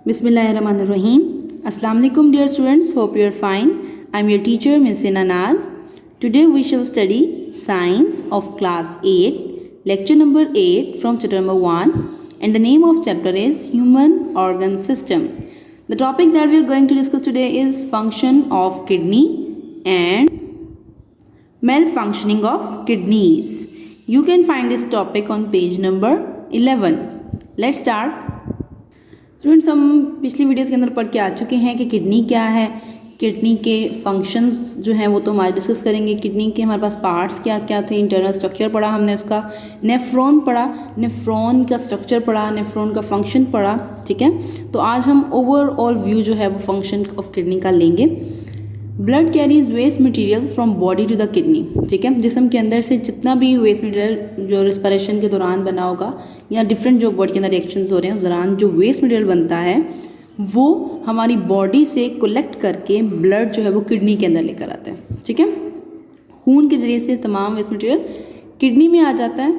Bismillahirrahmanirrahim. Assalamu alaikum dear students. Hope you are fine. I am your teacher Miss Naz. Today we shall study Science of Class 8, lecture number 8 from chapter number 1, and the name of chapter is Human Organ System. The topic that we are going to discuss today is function of kidney and malfunctioning of kidneys. You can find this topic on page number 11. Let's start. Students, हम पिछली videos के अंदर पढ़ के आ चुके हैं कि kidney क्या है, किडनी के फंक्शंस जो हैं वो तो हम आज डिस्कस करेंगे। किडनी के हमारे पास पार्ट्स क्या क्या थे, इंटरनल स्ट्रक्चर पढ़ा हमने, उसका नेफ्रॉन पढ़ा, नेफ्रॉन का स्ट्रक्चर पढ़ा, नेफ्रॉन का फंक्शन पढ़ा। ठीक है, तो आज हम ओवरऑल व्यू जो है वो फंक्शन ऑफ किडनी का लेंगे। Blood carries waste materials from body to the kidney. ठीक है, जिस्म के अंदर से जितना भी वेस्ट मटेरियल जो रिस्पिरेशन के दौरान बना होगा या डिफरेंट जो बॉडी के अंदर रिएक्शंस हो रहे हैं उस दौरान जो वेस्ट मटेरियल बनता है वो हमारी बॉडी से कलेक्ट करके ब्लड जो है वो किडनी के अंदर लेकर आता है। ठीक है, खून के ज़रिए से तमाम वेस्ट मटेरियल किडनी में आ जाता है।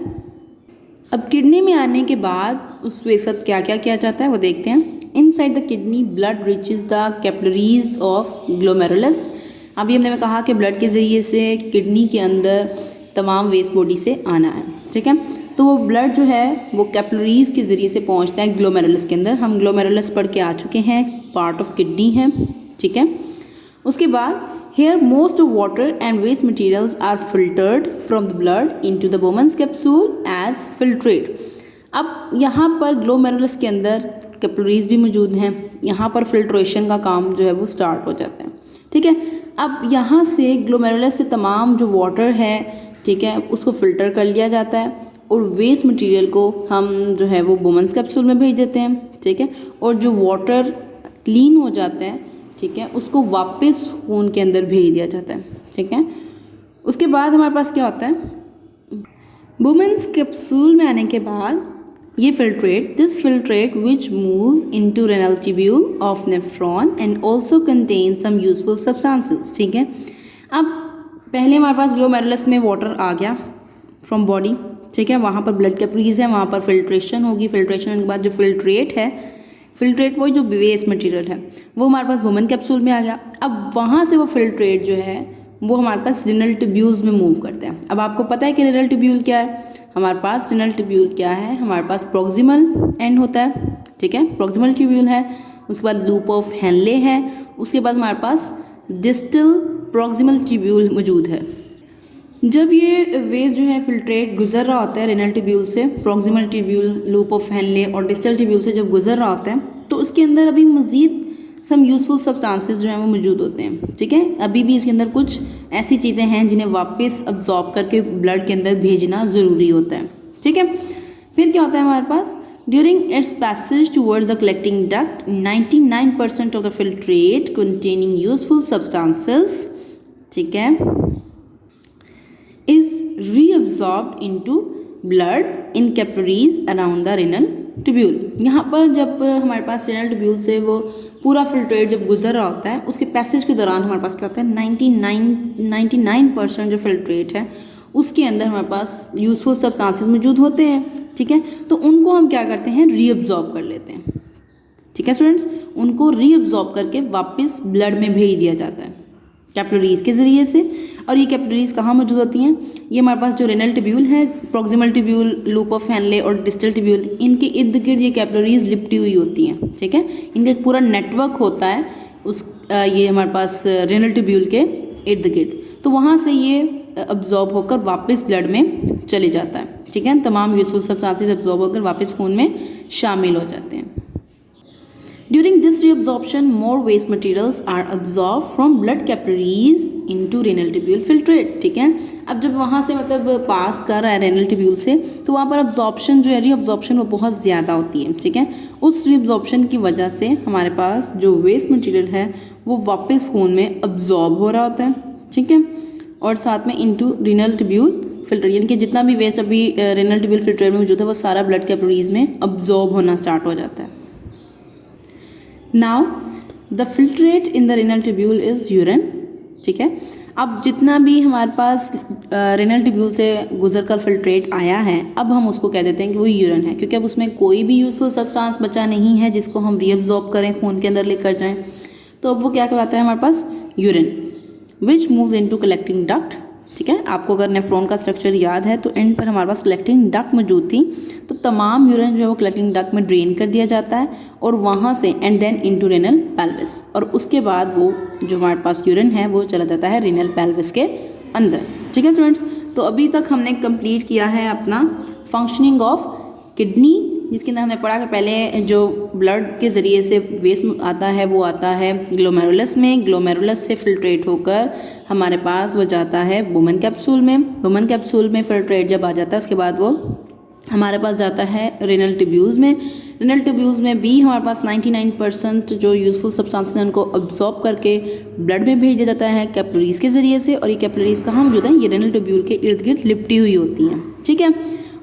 अब किडनी में आने के बाद उस वेस्ट साथ क्या क्या किया जाता है वो देखते हैं। Inside the kidney blood reaches the capillaries of glomerulus. अभी हमने कहा कि ब्लड के ज़रिए से किडनी के अंदर तमाम वेस्ट बॉडी से आना है। ठीक है, तो वो ब्लड जो है वो कैपिलरीज के ज़रिए से पहुंचता है ग्लोमेरुलस के अंदर। हम ग्लोमेरुलस पढ़ के आ चुके हैं, पार्ट ऑफ किडनी है। ठीक है, उसके बाद here most of water and waste materials are filtered from the blood into the Bowman's capsule as filtrate. अब यहाँ पर ग्लोमेरुलस के अंदर कैपिलरीज भी मौजूद हैं, यहाँ पर फिल्ट्रेशन का काम जो है वो स्टार्ट हो जाता है। ठीक है, अब यहाँ से ग्लोमेरुलस से तमाम जो वाटर है, ठीक है, उसको फ़िल्टर कर लिया जाता है और वेस्ट मटेरियल को हम जो है वो बोमन्स कैप्सूल में भेज देते हैं। ठीक है, और जो वाटर क्लीन हो जाता है, ठीक है, उसको वापस खून के अंदर भेज दिया जाता है। ठीक है, उसके बाद हमारे पास क्या होता है, बोमन्स कैप्सूल में आने के बाद ये this filtrate which moves into renal tubule of nephron and also contain some useful substances. ठीक है, अब पहले हमारे पास ग्लोमेरुलस में वाटर आ गया फ्रॉम बॉडी। ठीक है, वहाँ पर ब्लड कैपिलरीज है, वहाँ पर फिल्ट्रेशन होगी। फिल्ट्रेशन के बाद जो फिल्ट्रेट वही जो वेस्ट मटेरियल है वो हमारे पास बोमन कैप्सूल में आ गया। अब वहाँ से वो फिल्ट्रेट जो है वो हमारे पास रेनल ट्यूब्यूल्स में मूव करते हैं। अब आपको पता है कि रेनल ट्यूब्यूल क्या है, हमारे पास रेनल ट्यूब्यूल क्या है, हमारे पास प्रॉक्सिमल एंड होता है। ठीक है, प्रॉक्सिमल ट्यूब्यूल है, उसके बाद लूप ऑफ हेनले है, उसके बाद हमारे पास डिस्टल प्रॉक्सिमल ट्यूब्यूल मौजूद है। जब ये वेस्ट जो है फिल्ट्रेट गुजर रहा होता है रेनल ट्यूब्यूल से, proximal tubule, loop of Henle और डिस्टल ट्यूब्यूल से जब गुजर रहा होता है तो उसके अंदर अभी मज़ीद सम यूज़फुल सब्सटेंसेस जो हैं वो मौजूद होते हैं। ठीक है, अभी भी इसके अंदर कुछ ऐसी चीज़ें हैं जिन्हें वापस अब्जॉर्ब करके ब्लड के अंदर भेजना ज़रूरी होता है। ठीक है, फिर क्या होता है हमारे पास, during its passage towards the collecting duct 99% of the filtrate containing useful substances, ठीक है, is reabsorbed into blood in capillaries around the renal tubule. यहाँ पर जब हमारे पास रेनल ट्यूब्यूल से वो पूरा फिल्ट्रेट जब गुजर रहा होता है उसके पैसेज के दौरान हमारे पास क्या होता है, 99% जो फिल्ट्रेट है उसके अंदर हमारे पास यूजफुल सब्सटेंसेस मौजूद होते हैं। ठीक है, तो उनको हम क्या करते हैं, रीअब्जॉर्ब कर लेते हैं। ठीक है स्टूडेंट्स, उनको रीअब्जॉर्ब करके वापस ब्लड में भेज दिया जाता है कैपिलरीज के ज़रिए से। और ये कैपिलरीज कहाँ मौजूद होती हैं, ये हमारे पास जो रेनल ट्यूब्यूल है, proximal tubule, loop of Henle और डिस्टल ट्यूब्यूल, इनके इर्द गिर्द ये कैपिलरीज लिपटी हुई होती हैं। ठीक है, इनका एक पूरा नेटवर्क होता है ये हमारे पास रेनल ट्यूब्यूल के इर्द गिर्द, तो वहाँ से ये अब्जॉर्ब होकर वापस ब्लड में चले जाता है। ठीक है, तमाम यूजफुल सब्सटेंसेस अब्जॉर्ब होकर वापस खून में शामिल हो जाते हैं। During this reabsorption, more waste materials are absorbed from blood capillaries into renal tubule filtrate। ठीक है, अब जब वहाँ से मतलब पास कर रहा है रेनल ट्यूब्यूल से तो वहाँ पर अब्जॉर्प्शन जो है, रीअब्जॉर्प्शन वो बहुत ज़्यादा होती है। ठीक है, उस रीअब्जॉर्प्शन की वजह से हमारे पास जो वेस्ट मटेरियल है वो वापस खून में अब्जॉर्ब हो रहा होता है। ठीक है, और साथ में इनटू रेनल ट्यूब्यूल फिल्टर, यानी कि जितना भी वेस्ट अभी रेनल ट्यूब्यूल फिल्टर में मौजूद है वो सारा ब्लड कैपिलरीज में अब्जॉर्ब होना स्टार्ट हो जाता है। Now the filtrate in the renal tubule is urine। ठीक है, अब जितना भी हमारे पास रेनल ट्यूब्यूल से गुजर कर फिल्ट्रेट आया है, अब हम उसको कह देते हैं कि वो यूरिन है, क्योंकि अब उसमें कोई भी यूजफुल सब्सटेंस बचा नहीं है जिसको हम रीअब्जॉर्ब करें, खून के अंदर लेकर जाएं। तो अब वो क्या कहलाता है हमारे पास, urine, which moves into collecting duct. ठीक है, आपको अगर नेफ्रॉन का स्ट्रक्चर याद है तो एंड पर हमारे पास कलेक्टिंग डक्ट मौजूद थी, तो तमाम यूरिन जो है वो कलेक्टिंग डक्ट में ड्रेन कर दिया जाता है और वहाँ से and then into renal pelvis, और उसके बाद वो जो हमारे पास यूरिन है वो चला जाता है रेनल पेल्विस के अंदर। ठीक है स्टूडेंट्स, तो अभी तक हमने कंप्लीट किया है अपना फंक्शनिंग ऑफ किडनी, जिसके अंदर हमने पढ़ा कि पहले जो ब्लड के ज़रिए से वेस्ट आता है वो आता है ग्लोमेरुलस में, ग्लोमेरुलस से फिल्ट्रेट होकर हमारे पास वो जाता है वुमेन कैप्सूल में, वुमेन कैप्सूल में फिल्ट्रेट जब आ जाता है उसके बाद वो हमारे पास जाता है रेनल ट्यूब्यूल्स में, रेनल ट्यूब्यूल्स में भी हमारे पास 99% जो यूजफुल सब्सटेंस हैं उनको अब्जॉर्ब करके ब्लड में भेज दिया जाता है कैपिलरीज के ज़रिए से, और ये कैपिलरीज कहाँ मौजूद हैं, ये रेनल ट्यूब्यूल के इर्द गिर्द लिपटी हुई होती हैं। ठीक है,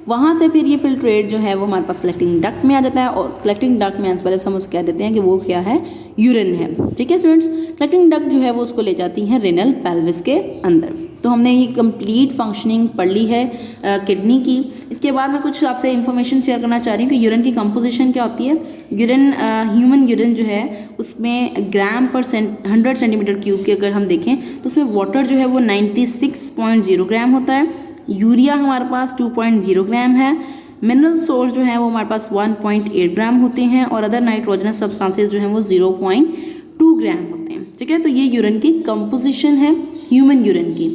वहाँ से फिर ये फिल्ट्रेट जो है वो हमारे पास कलेक्टिंग डक्ट में आ जाता है, और कलेक्टिंग डक्ट में आने से पहले हम उसको कह देते हैं कि वो क्या है, यूरिन है। ठीक है स्टूडेंट्स, कलेक्टिंग डक्ट जो है वो उसको ले जाती हैं रेनल पेल्विस के अंदर। तो हमने ये कंप्लीट फंक्शनिंग पढ़ ली है किडनी की। इसके बाद मैं कुछ आपसे इन्फॉर्मेशन शेयर करना चाह रही हूँ कि यूरिन की कंपोजिशन क्या होती है। यूरिन, ह्यूमन यूरिन जो है उसमें ग्राम पर 100 सेंटीमीटर क्यूब के अगर हम देखें तो उसमें वाटर जो है वो 96.0 ग्राम होता है, यूरिया हमारे पास 2.0 ग्राम है, मिनरल सोल्ट जो है वो हमारे पास 1.8 ग्राम होते हैं, और अदर नाइट्रोजनस सब्सटेंसेस जो हैं वो 0.2 ग्राम होते हैं। ठीक है, तो ये यूरिन की कंपोजिशन है ह्यूमन यूरिन की।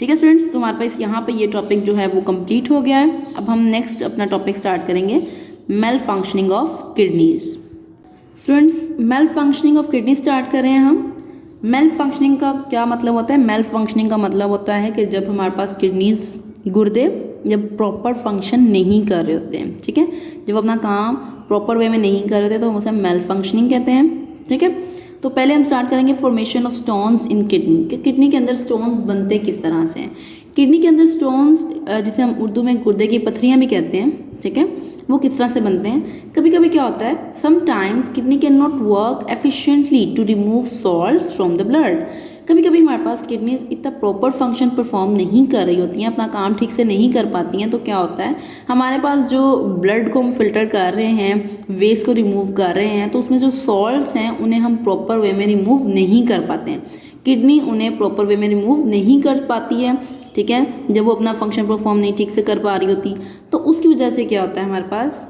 ठीक है स्टूडेंट्स, तो हमारे पास यहाँ पे ये टॉपिक जो है वो कंप्लीट हो गया है। अब हम नेक्स्ट अपना टॉपिक स्टार्ट करेंगे, malfunctioning of kidneys. Students, malfunctioning of kidney start कर रहे हैं हम। मेल फंक्शनिंग का क्या मतलब होता है? मेल फंक्शनिंग का मतलब होता है कि जब हमारे पास किडनीज, गुर्दे जब प्रॉपर फंक्शन नहीं कर रहे होते हैं। ठीक है, जब अपना काम प्रॉपर वे में नहीं कर रहे होते तो हम उसे मेल फंक्शनिंग कहते हैं। ठीक है, तो पहले हम स्टार्ट करेंगे formation of stones in kidney, कि किडनी के अंदर स्टोन्स बनते किस तरह से हैं। किडनी के अंदर स्टोन्स, जिसे हम उर्दू में गुर्दे की पत्थरियाँ भी कहते हैं, ठीक है, वो किस तरह से बनते हैं। कभी कभी क्या होता है, sometimes kidney can not work efficiently to remove salts from the blood. कभी कभी हमारे पास किडनीज इतना प्रॉपर फंक्शन परफॉर्म नहीं कर रही होती हैं, अपना काम ठीक से नहीं कर पाती हैं, तो क्या होता है, हमारे पास जो ब्लड को हम फिल्टर कर रहे हैं, वेस्ट को रिमूव कर रहे हैं, तो उसमें जो सॉल्ट्स हैं उन्हें हम प्रॉपर वे में रिमूव नहीं कर पाते हैं। किडनी उन्हें प्रॉपर वे में रिमूव नहीं कर पाती है। ठीक है, जब वो अपना फंक्शन परफॉर्म नहीं ठीक से कर पा रही होती, तो उसकी वजह से क्या होता है, हमारे पास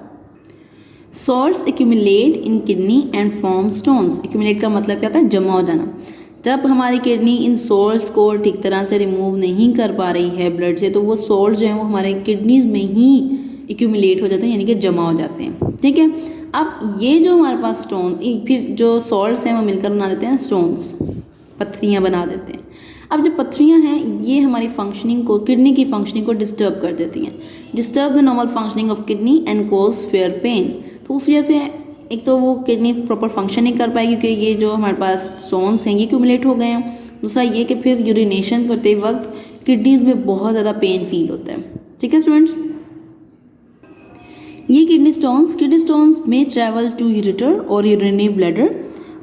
salts accumulate in kidney and form stones. Accumulate का मतलब क्या होता है, जमा हो जाना। जब हमारी किडनी इन सॉल्ट्स को ठीक तरह से रिमूव नहीं कर पा रही है ब्लड से, तो वो सॉल्ट जो है वो हमारे किडनीज में ही एक्यूमुलेट हो जाते हैं, यानी कि जमा हो जाते हैं। ठीक है, अब ये जो हमारे पास स्टोन, फिर जो सॉल्ट्स हैं वो मिलकर बना देते हैं स्टोन्स, पत्थरियाँ बना देते हैं। अब जो पत्थरियाँ हैं ये हमारी फंक्शनिंग को, किडनी की फंक्शनिंग को डिस्टर्ब कर देती हैं, disturb the normal functioning of kidney and cause fair pain. तो उस वजह से एक तो वो किडनी प्रॉपर फंक्शन नहीं कर पाएगी क्योंकि ये जो हमारे पास स्टोन्स हैं ये एक्यूमुलेट हो गए हैं। दूसरा ये कि फिर यूरिनेशन करते वक्त किडनीज में बहुत ज़्यादा पेन फील होता है। ठीक है स्टूडेंट्स, ये किडनी स्टोन्स में ट्रैवल टू यूरेटर और यूरिनरी ब्लैडर।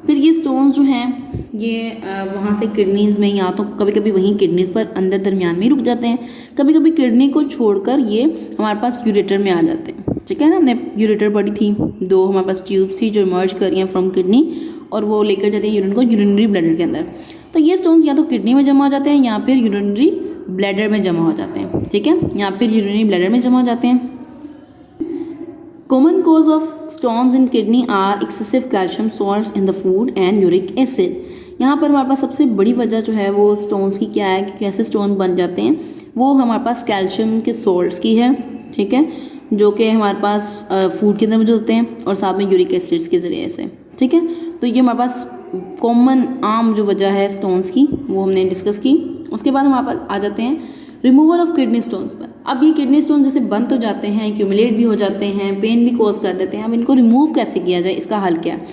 फिर ये स्टोन्स जो हैं ये वहाँ से किडनीज में, या तो कभी कभी वहीं किडनीज पर अंदर दरमियान में ही रुक जाते हैं, कभी कभी किडनी को छोड़कर ये हमारे पास यूरेटर में आ जाते हैं। ठीक है ना, हमने यूरेटर पढ़ी थी, 2 हमारे पास ट्यूब्स थी जो इमर्ज कर रही हैं फ्रॉम किडनी, और वो लेकर जाती हैं यूरिन को यूरिनरी ब्लैडर के अंदर। तो ये स्टोन्स या तो किडनी में जमा हो जाते हैं या फिर यूरिनरी ब्लैडर में जमा हो जाते हैं। ठीक है, या फिर यूरिनरी ब्लैडर में जमा हो जाते हैं। Common cause of stones in kidney are excessive calcium salts in the food and uric acid. यहाँ पर हमारे पास सबसे बड़ी वजह जो है वो स्टोन्स की क्या है कि कैसे स्टोन बन जाते हैं, वो हमारे पास कैल्शियम के सॉल्ट्स की है। ठीक है, जो कि हमारे पास फूड के अंदर मौजूद होते हैं और साथ में यूरिक एसिड्स के ज़रिए से। ठीक है, तो ये हमारे पास कॉमन आम जो वजह है स्टोन्स की वो हमने डिस्कस की। उसके बाद हमारे पास आ जाते हैं रिमूवल ऑफ किडनी स्टोन्स पर। अब ये किडनी स्टोन जैसे बंद तो जाते हैं, एक्यूमुलेट भी हो जाते हैं, पेन भी कॉज कर देते हैं। अब इनको रिमूव कैसे किया जाए, इसका हल क्या है?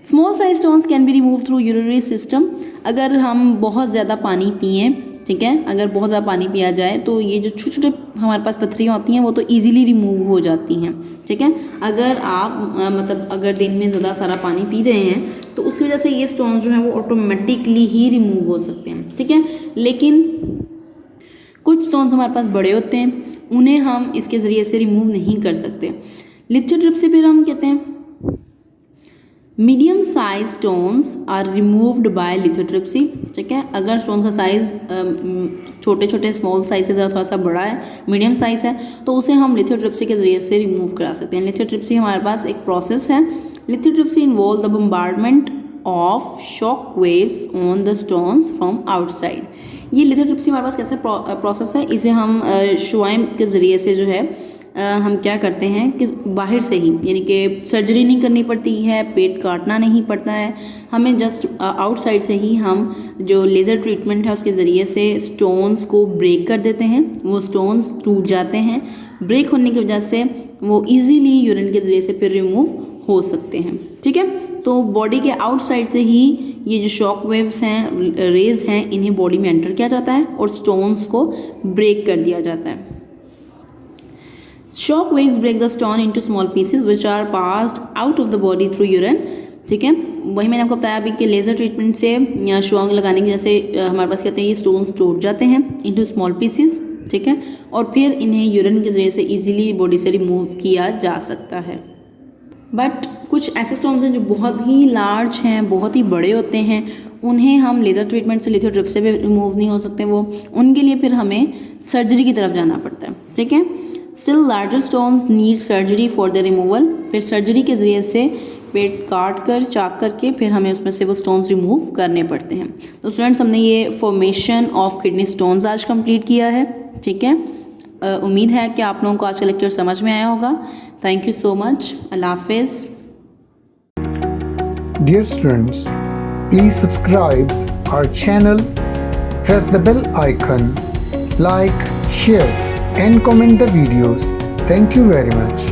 Small size stones can be remove through urinary system. अगर हम बहुत ज़्यादा पानी पिएँ, ठीक है, अगर बहुत ज़्यादा पानी पिया जाए तो ये जो छोटे छोटे हमारे पास पत्थरियाँ होती हैं वो तो ईजिली रिमूव हो जाती हैं। ठीक है, अगर आप अगर दिन में ज़्यादा सारा पानी पी रहे हैं तो उसकी वजह से ये स्टोन्स जो हैं वो ऑटोमेटिकली ही रिमूव हो सकते हैं, ठीक है। लेकिन कुछ स्टोन्स हमारे पास बड़े होते हैं, उन्हें हम इसके ज़रिए से रिमूव नहीं कर सकते। लिथोट्रिप्सी फिर हम कहते हैं medium size stones are removed by lithotripsy, ठीक है। अगर स्टोन का साइज़ छोटे छोटे स्मॉल साइज से थोड़ा सा बड़ा है, मीडियम साइज़ है, तो उसे हम लिथोट्रिप्सी के ज़रिए से रिमूव करा सकते हैं। लिथोट्रिप्सी हमारे पास एक प्रोसेस है। Lithotripsy involve the bombardment of shock waves on the stones from outside. ये लिथोट्रिप्सी हमारे पास कैसे प्रोसेस है, इसे हम शुआएं के ज़रिए से जो है हम क्या करते हैं कि बाहर से ही, यानी कि सर्जरी नहीं करनी पड़ती है, पेट काटना नहीं पड़ता है, हमें जस्ट आउटसाइड से ही हम जो लेज़र ट्रीटमेंट है उसके ज़रिए से स्टोन्स को ब्रेक कर देते हैं। वो स्टोन्स टूट जाते हैं, ब्रेक होने की वजह से वो इजीली यूरिन के ज़रिए से फिर रिमूव हो सकते हैं, ठीक है। तो बॉडी के आउटसाइड से ही ये जो शॉक वेव्स हैं, रेज हैं, इन्हें बॉडी में एंटर किया जाता है और स्टोन्स को ब्रेक कर दिया जाता है। Shock waves break the stone into small pieces which are passed out of the body through urine, ठीक है। वही मैंने आपको बताया अभी कि लेज़र ट्रीटमेंट से या शुआओं लगाने की वजह से हमारे पास कहते हैं ये स्टोन्स टूट जाते हैं इनटू स्मॉल पीसेस, ठीक है, और फिर इन्हें यूरिन के ज़रिए से इजीली बॉडी से रिमूव किया जा सकता है। बट कुछ ऐसे स्टोन्स हैं जो बहुत ही लार्ज हैं, बहुत ही बड़े होते हैं, उन्हें हम लेज़र ट्रीटमेंट से, लिथोट्रिप्सी से भी रिमूव नहीं हो सकते वो, उनके लिए फिर हमें सर्जरी की तरफ जाना पड़ता है, ठीक है। Still larger stones need surgery for the removal, फिर सर्जरी के ज़रिए से पेट काट कर, चाक करके फिर हमें उसमें से वो स्टोन्स रिमूव करने पड़ते हैं। तो स्टूडेंट्स, हमने ये फॉर्मेशन ऑफ किडनी स्टोन्स आज कंप्लीट किया है, ठीक है। उम्मीद है कि आप लोगों को आज का लेक्चर समझ में आया होगा। Thank you so much. अल्लाह हाफिज़। Dear students, please subscribe our channel, press the bell icon, like, share and comment the videos. Thank you very much.